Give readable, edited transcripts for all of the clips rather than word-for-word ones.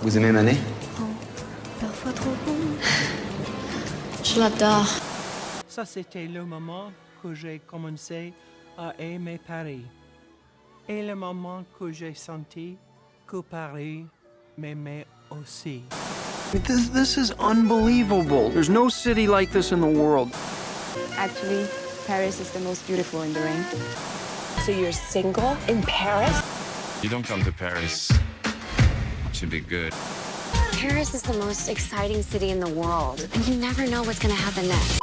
Vous aimez Manet? Oh, parfois trop bon. Je l'adore. Ça, c'était le moment que j'ai commencé à aimer Paris. Et le moment que j'ai senti que Paris m'aimait aussi. This is unbelievable. There's no city like this in the world. Actually, Paris is the most beautiful in the rain. So you're single in Paris? You don't come to Paris to be good. Paris is the most exciting city in the world, and you never know what's gonna happen next.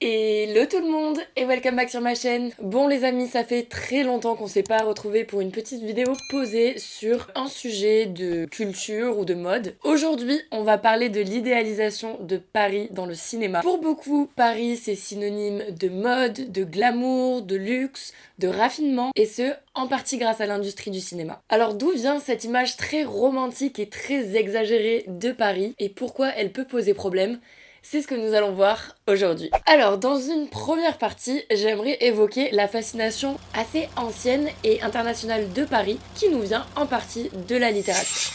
Hello tout le monde et welcome back sur ma chaîne. Bon les amis, ça fait très longtemps qu'on s'est pas retrouvés pour une petite vidéo posée sur un sujet de culture ou de mode. Aujourd'hui, on va parler de l'idéalisation de Paris dans le cinéma. Pour beaucoup, Paris c'est synonyme de mode, de glamour, de luxe, de raffinement, et ce, en partie grâce à l'industrie du cinéma. Alors d'où vient cette image très romantique et très exagérée de Paris et pourquoi elle peut poser problème? C'est ce que nous allons voir aujourd'hui. Alors, dans une première partie, j'aimerais évoquer la fascination assez ancienne et internationale de Paris qui nous vient en partie de la littérature.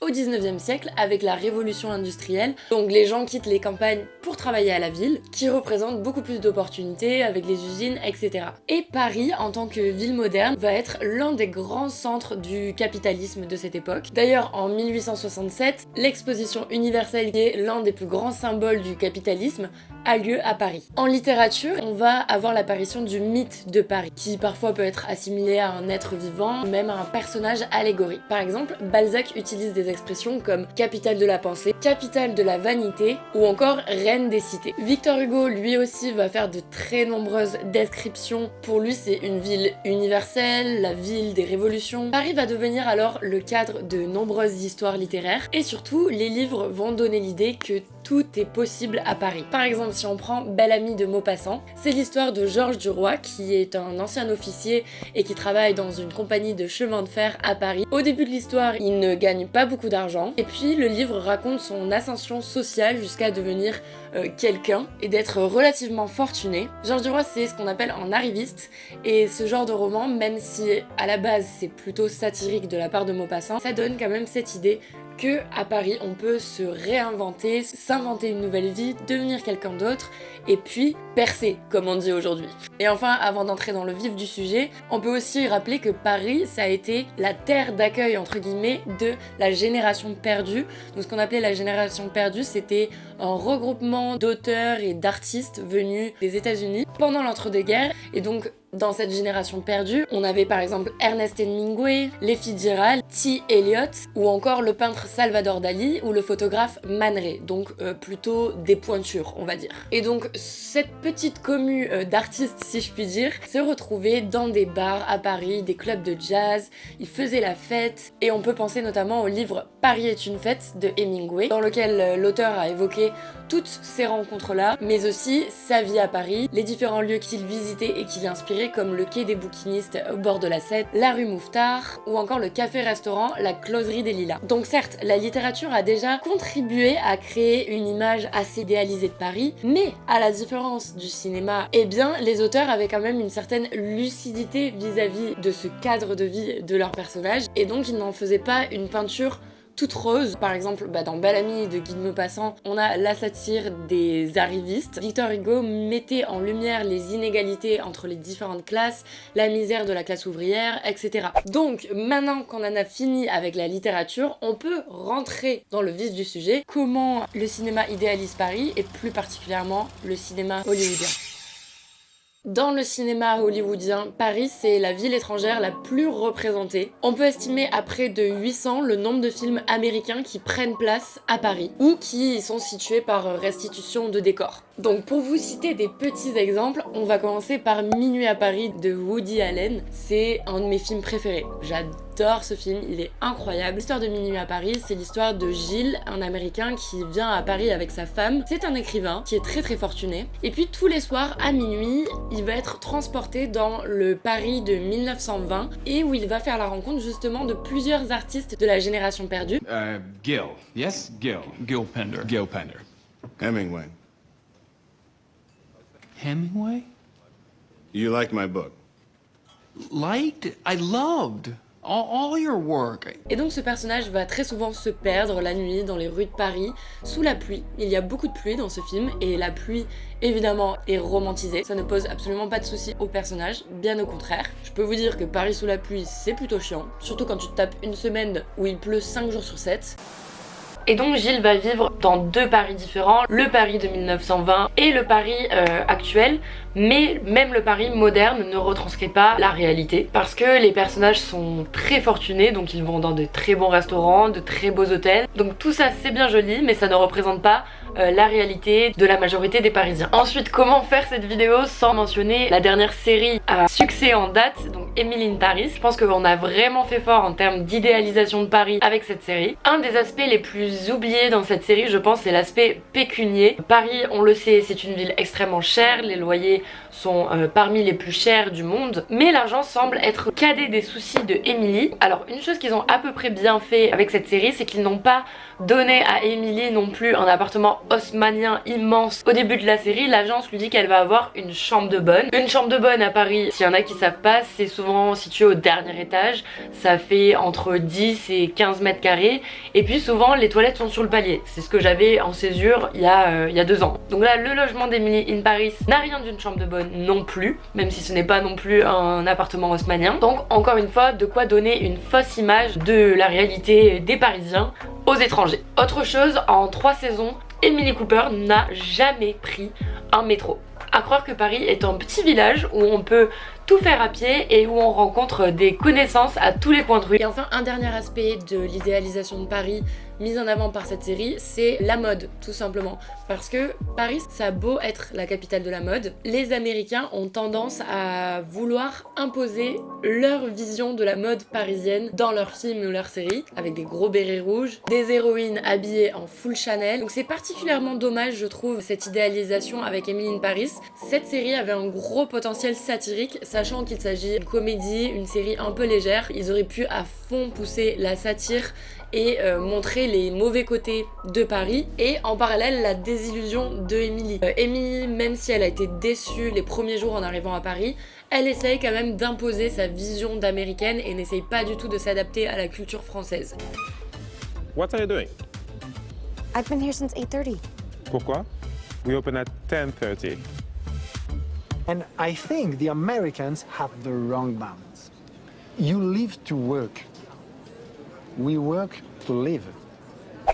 Au 19e siècle, avec la révolution industrielle, donc les gens quittent les campagnes pour travailler à la ville, qui représente beaucoup plus d'opportunités avec les usines, etc. Et Paris, en tant que ville moderne, va être l'un des grands centres du capitalisme de cette époque. D'ailleurs, en 1867, l'exposition universelle, qui est l'un des plus grands symboles du capitalisme, a lieu à Paris. En littérature, on va avoir l'apparition du mythe de Paris, qui parfois peut être assimilé à un être vivant, même à un personnage allégorique. Par exemple, Balzac utilise des expressions comme capitale de la pensée, capitale de la vanité ou encore reine des cités. Victor Hugo, lui aussi, va faire de très nombreuses descriptions. Pour lui, c'est une ville universelle, la ville des révolutions. Paris va devenir alors le cadre de nombreuses histoires littéraires et surtout, les livres vont donner l'idée que tout est possible à Paris. Par exemple, si on prend Bel Ami de Maupassant, c'est l'histoire de Georges Duroy, qui est un ancien officier et qui travaille dans une compagnie de chemin de fer à Paris. Au début de l'histoire, il ne gagne pas beaucoup d'argent, et puis le livre raconte son ascension sociale jusqu'à devenir quelqu'un et d'être relativement fortuné. Georges Duroy, c'est ce qu'on appelle un arriviste, et ce genre de roman, même si à la base c'est plutôt satirique de la part de Maupassant, ça donne quand même cette idée que à Paris on peut se réinventer, s'inventer une nouvelle vie, devenir quelqu'un d'autre et puis percer, comme on dit aujourd'hui. Et enfin, avant d'entrer dans le vif du sujet, on peut aussi rappeler que Paris, ça a été la terre d'accueil entre guillemets de la génération perdue. Donc ce qu'on appelait la génération perdue, c'était un regroupement d'auteurs et d'artistes venus des États-Unis pendant l'entre-deux-guerres, et donc dans cette génération perdue, on avait par exemple Ernest Hemingway, les Fitzgerald, T. Eliot, ou encore le peintre Salvador Dali ou le photographe Man Ray, donc plutôt des pointures, on va dire. Et donc cette petite commu d'artistes, si je puis dire, se retrouvaient dans des bars à Paris, des clubs de jazz, ils faisaient la fête, et on peut penser notamment au livre Paris est une fête de Hemingway, dans lequel l'auteur a évoqué toutes ces rencontres-là, mais aussi sa vie à Paris, les différents lieux qu'il visitait et qui l'inspiraient, comme le quai des bouquinistes au bord de la Seine, la rue Mouffetard, ou encore le café-restaurant La Closerie des Lilas. Donc certes, la littérature a déjà contribué à créer une image assez idéalisée de Paris, mais à la différence du cinéma, eh bien, les auteurs avaient quand même une certaine lucidité vis-à-vis de ce cadre de vie de leurs personnages, et donc ils n'en faisaient pas une peinture toute rose. Par exemple, dans Bel Ami de Guy de Maupassant, on a la satire des arrivistes. Victor Hugo mettait en lumière les inégalités entre les différentes classes, la misère de la classe ouvrière, etc. Donc, maintenant qu'on en a fini avec la littérature, on peut rentrer dans le vif du sujet, comment le cinéma idéalise Paris, et plus particulièrement le cinéma hollywoodien. Dans le cinéma hollywoodien, Paris, c'est la ville étrangère la plus représentée. On peut estimer à près de 800 le nombre de films américains qui prennent place à Paris, ou qui y sont situés par restitution de décors. Donc pour vous citer des petits exemples, on va commencer par Minuit à Paris de Woody Allen. C'est un de mes films préférés. J'adore ce film, il est incroyable. L'histoire de Minuit à Paris, c'est l'histoire de Gilles, un Américain qui vient à Paris avec sa femme. C'est un écrivain qui est très très fortuné. Et puis tous les soirs à minuit, il va être transporté dans le Paris de 1920 et où il va faire la rencontre justement de plusieurs artistes de la génération perdue. Gil. Yes? Gil. Gil Pender. Gil Pender. Hemingway. Hemingway? You like my book? Liked? I loved. All your work. Et donc ce personnage va très souvent se perdre la nuit dans les rues de Paris, sous la pluie. Il y a beaucoup de pluie dans ce film, et la pluie, évidemment, est romantisée. Ça ne pose absolument pas de soucis au personnage, bien au contraire. Je peux vous dire que Paris sous la pluie, c'est plutôt chiant, surtout quand tu te tapes une semaine où il pleut 5 jours sur 7. Et donc Gilles va vivre dans deux Paris différents, le Paris de 1920 et le Paris actuel, mais même le Paris moderne ne retranscrit pas la réalité parce que les personnages sont très fortunés, donc ils vont dans de très bons restaurants, de très beaux hôtels, donc tout ça c'est bien joli mais ça ne représente pas la réalité de la majorité des Parisiens. Ensuite, comment faire cette vidéo sans mentionner la dernière série à succès en date, donc Emily in Paris. Je pense qu'on a vraiment fait fort en termes d'idéalisation de Paris avec cette série. Un des aspects les plus oubliés dans cette série, je pense, c'est l'aspect pécunier. Paris, on le sait, c'est une ville extrêmement chère, les loyers sont parmi les plus chers du monde, mais l'argent semble être cadet des soucis de Emily. Alors une chose qu'ils ont à peu près bien fait avec cette série, c'est qu'ils n'ont pas donné à Emily non plus un appartement haussmannien immense. Au début de la série, l'agence lui dit qu'elle va avoir une chambre de bonne. Une chambre de bonne à Paris, s'il y en a qui savent pas, c'est souvent situé au dernier étage. Ça fait entre 10 et 15 mètres carrés. Et puis souvent, les toilettes sont sur le palier. C'est ce que j'avais en césure il y a 2 ans. Donc là, le logement d'Emily in Paris n'a rien d'une chambre de bonne non plus, même si ce n'est pas non plus un appartement haussmannien. Donc encore une fois, de quoi donner une fausse image de la réalité des Parisiens aux étrangers. Autre chose, en 3 saisons, Emily Cooper n'a jamais pris un métro. À croire que Paris est un petit village où on peut tout faire à pied et où on rencontre des connaissances à tous les coins de rue. Et enfin, un dernier aspect de l'idéalisation de Paris mise en avant par cette série, c'est la mode, tout simplement. Parce que Paris, ça a beau être la capitale de la mode, les Américains ont tendance à vouloir imposer leur vision de la mode parisienne dans leurs films ou leurs séries, avec des gros bérets rouges, des héroïnes habillées en full Chanel. Donc c'est particulièrement dommage, je trouve, cette idéalisation avec Emily in Paris. Cette série avait un gros potentiel satirique, sachant qu'il s'agit d'une comédie, une série un peu légère. Ils auraient pu à fond pousser la satire et montrer les mauvais côtés de Paris et en parallèle la désillusion de Emily. Emily, même si elle a été déçue les premiers jours en arrivant à Paris, elle essaye quand même d'imposer sa vision d'américaine et n'essaye pas du tout de s'adapter à la culture française. What are you doing? I've been here since 8:30. Pourquoi? We open at 10:30. And I think the Americans have the wrong balance. You live to work. We work to live.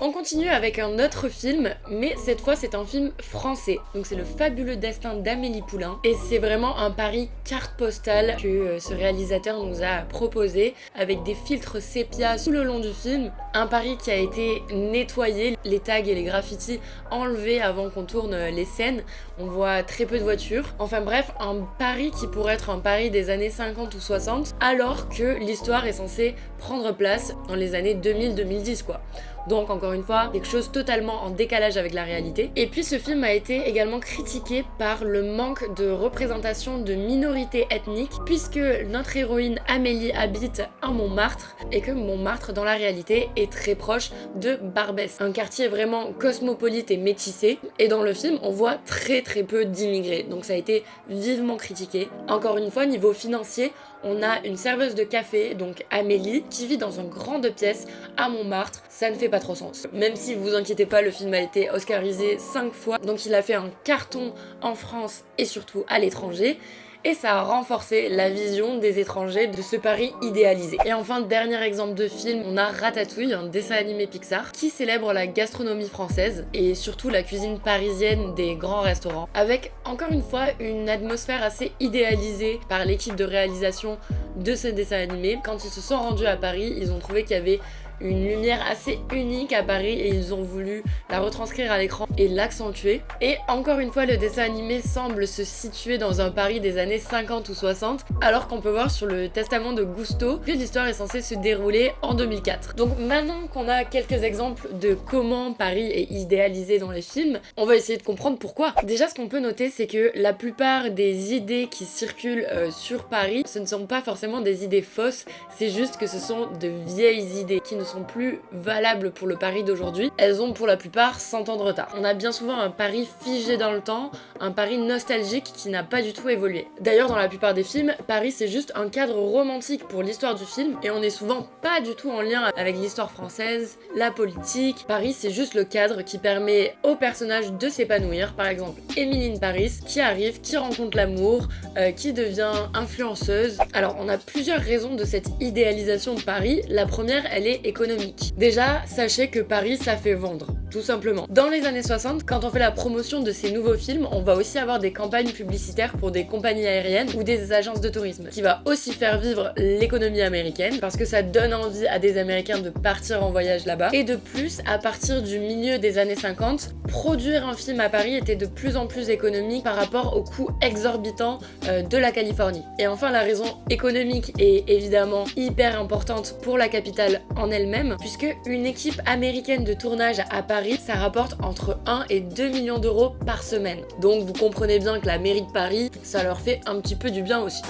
On continue avec un autre film, mais cette fois c'est un film français. Donc c'est Le Fabuleux Destin d'Amélie Poulain. Et c'est vraiment un Paris carte postale que ce réalisateur nous a proposé, avec des filtres sépia tout le long du film. Un Paris qui a été nettoyé, les tags et les graffitis enlevés avant qu'on tourne les scènes. On voit très peu de voitures. Enfin bref, un Paris qui pourrait être un Paris des années 50 ou 60, alors que l'histoire est censée prendre place dans les années 2000-2010 quoi. Donc encore une fois, quelque chose totalement en décalage avec la réalité. Et puis ce film a été également critiqué par le manque de représentation de minorités ethniques, puisque notre héroïne Amélie habite à Montmartre, et que Montmartre dans la réalité est très proche de Barbès, un quartier vraiment cosmopolite et métissé. Et dans le film, on voit très peu d'immigrés, donc ça a été vivement critiqué. Encore une fois, niveau financier, on a une serveuse de café, donc Amélie, qui vit dans une grande pièce à Montmartre. Ça ne fait pas trop sens. Même si vous inquiétez pas, le film a été oscarisé 5 fois, donc il a fait un carton en France et surtout à l'étranger. Et ça a renforcé la vision des étrangers de ce Paris idéalisé. Et enfin, dernier exemple de film, on a Ratatouille, un dessin animé Pixar, qui célèbre la gastronomie française et surtout la cuisine parisienne des grands restaurants, avec encore une fois une atmosphère assez idéalisée par l'équipe de réalisation de ce dessin animé. Quand ils se sont rendus à Paris, ils ont trouvé qu'il y avait une lumière assez unique à Paris et ils ont voulu la retranscrire à l'écran et l'accentuer. Et encore une fois, le dessin animé semble se situer dans un Paris des années 50 ou 60, alors qu'on peut voir sur le testament de Gusteau que l'histoire est censée se dérouler en 2004. Donc maintenant qu'on a quelques exemples de comment Paris est idéalisé dans les films, on va essayer de comprendre pourquoi. Déjà, ce qu'on peut noter, c'est que la plupart des idées qui circulent sur Paris, ce ne sont pas forcément des idées fausses, c'est juste que ce sont de vieilles idées qui nous sont plus valables pour le Paris d'aujourd'hui, elles ont pour la plupart 100 ans de retard. On a bien souvent un Paris figé dans le temps, un Paris nostalgique qui n'a pas du tout évolué. D'ailleurs, dans la plupart des films, Paris c'est juste un cadre romantique pour l'histoire du film et on est souvent pas du tout en lien avec l'histoire française, la politique. Paris c'est juste le cadre qui permet aux personnages de s'épanouir. Par exemple, Emily in Paris qui arrive, qui rencontre l'amour, qui devient influenceuse. Alors on a plusieurs raisons de cette idéalisation de Paris. La première, elle est économique. Déjà, sachez que Paris ça fait vendre, tout simplement. Dans les années 60, quand on fait la promotion de ces nouveaux films, on va aussi avoir des campagnes publicitaires pour des compagnies aériennes ou des agences de tourisme, qui va aussi faire vivre l'économie américaine parce que ça donne envie à des Américains de partir en voyage là-bas. Et de plus, à partir du milieu des années 50, produire un film à Paris était de plus en plus économique par rapport aux coûts exorbitants de la Californie. Et enfin, la raison économique est évidemment hyper importante pour la capitale en elle-même, puisque une équipe américaine de tournage à Paris, ça rapporte entre 1 et 2 millions d'euros par semaine. Donc vous comprenez bien que la mairie de Paris, ça leur fait un petit peu du bien aussi.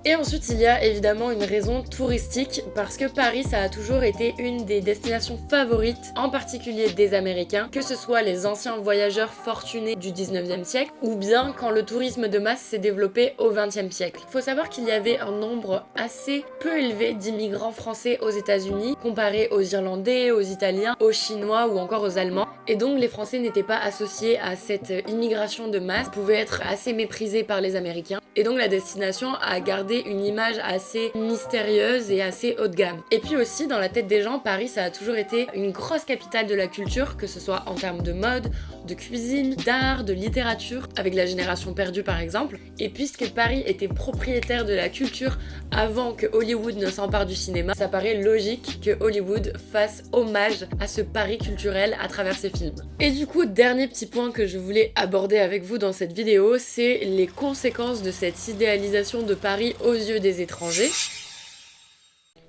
Et ensuite, il y a évidemment une raison touristique, parce que Paris, ça a toujours été une des destinations favorites, en particulier des Américains, que ce soit les anciens voyageurs fortunés du 19e siècle, ou bien quand le tourisme de masse s'est développé au 20e siècle. Il faut savoir qu'il y avait un nombre assez peu élevé d'immigrants français aux États-Unis, comparé aux Irlandais, aux Italiens, aux Chinois ou encore aux Allemands. Et donc les Français n'étaient pas associés à cette immigration de masse, pouvaient être assez méprisés par les Américains. Et donc la destination a gardé une image assez mystérieuse et assez haut de gamme. Et puis aussi, dans la tête des gens, Paris, ça a toujours été une grosse capitale de la culture, que ce soit en termes de mode, de cuisine, d'art, de littérature, avec la Génération perdue par exemple. Et puisque Paris était propriétaire de la culture avant que Hollywood ne s'empare du cinéma, ça paraît logique que Hollywood fasse hommage à ce Paris culturel à travers ses films. Et du coup, dernier petit point que je voulais aborder avec vous dans cette vidéo, c'est les conséquences de cette idéalisation de Paris aux yeux des étrangers.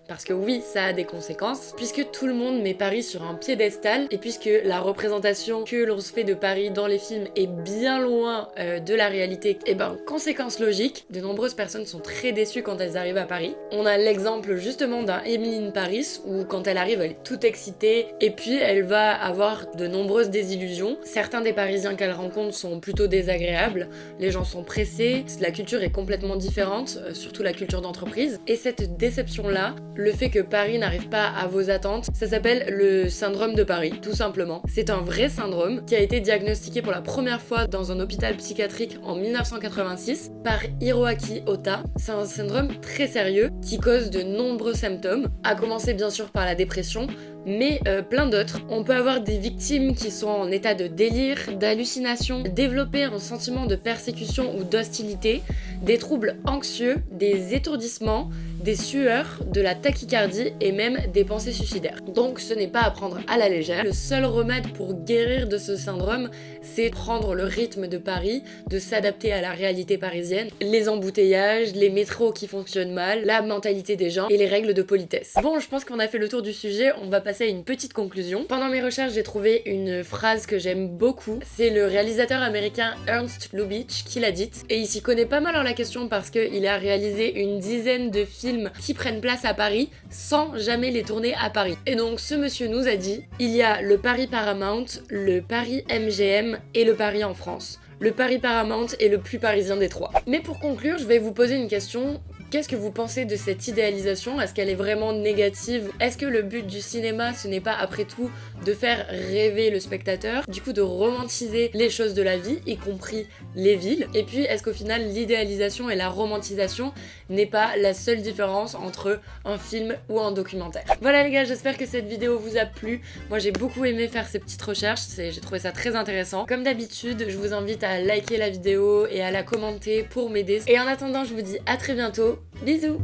Parce que oui, ça a des conséquences, puisque tout le monde met Paris sur un piédestal, et puisque la représentation que l'on se fait de Paris dans les films est bien loin de la réalité, et ben, conséquence logique, de nombreuses personnes sont très déçues quand elles arrivent à Paris. On a l'exemple justement d'un Emily in Paris, où quand elle arrive, elle est toute excitée, et puis elle va avoir de nombreuses désillusions. Certains des Parisiens qu'elle rencontre sont plutôt désagréables, les gens sont pressés, la culture est complètement différente, surtout la culture d'entreprise, et cette déception-là, le fait que Paris n'arrive pas à vos attentes, ça s'appelle le syndrome de Paris, tout simplement. C'est un vrai syndrome qui a été diagnostiqué pour la première fois dans un hôpital psychiatrique en 1986 par Hiroaki Ota. C'est un syndrome très sérieux qui cause de nombreux symptômes, à commencer bien sûr par la dépression, mais plein d'autres. On peut avoir des victimes qui sont en état de délire, d'hallucination, développer un sentiment de persécution ou d'hostilité, des troubles anxieux, des étourdissements, des sueurs, de la tachycardie et même des pensées suicidaires. Donc ce n'est pas à prendre à la légère. Le seul remède pour guérir de ce syndrome, c'est prendre le rythme de Paris, de s'adapter à la réalité parisienne, les embouteillages, les métros qui fonctionnent mal, la mentalité des gens et les règles de politesse. Bon, je pense qu'on a fait le tour du sujet, on va passer à une petite conclusion. Pendant mes recherches, j'ai trouvé une phrase que j'aime beaucoup. C'est le réalisateur américain Ernst Lubitsch qui l'a dite. Et il s'y connaît pas mal en la question parce qu'il a réalisé une dizaine de films qui prennent place à Paris sans jamais les tourner à Paris. Et donc ce monsieur nous a dit, il y a le Paris Paramount, le Paris MGM et le Paris en France. Le Paris Paramount est le plus parisien des trois. Mais pour conclure, je vais vous poser une question. Qu'est-ce que vous pensez de cette idéalisation? Est-ce qu'elle est vraiment négative? Est-ce que le but du cinéma, ce n'est pas après tout de faire rêver le spectateur, du coup de romantiser les choses de la vie, y compris les villes? Et puis, est-ce qu'au final, l'idéalisation et la romantisation n'est pas la seule différence entre un film ou un documentaire? Voilà les gars, j'espère que cette vidéo vous a plu. Moi, j'ai beaucoup aimé faire ces petites recherches, j'ai trouvé ça très intéressant. Comme d'habitude, je vous invite à liker la vidéo et à la commenter pour m'aider. Et en attendant, je vous dis à très bientôt. Bisous!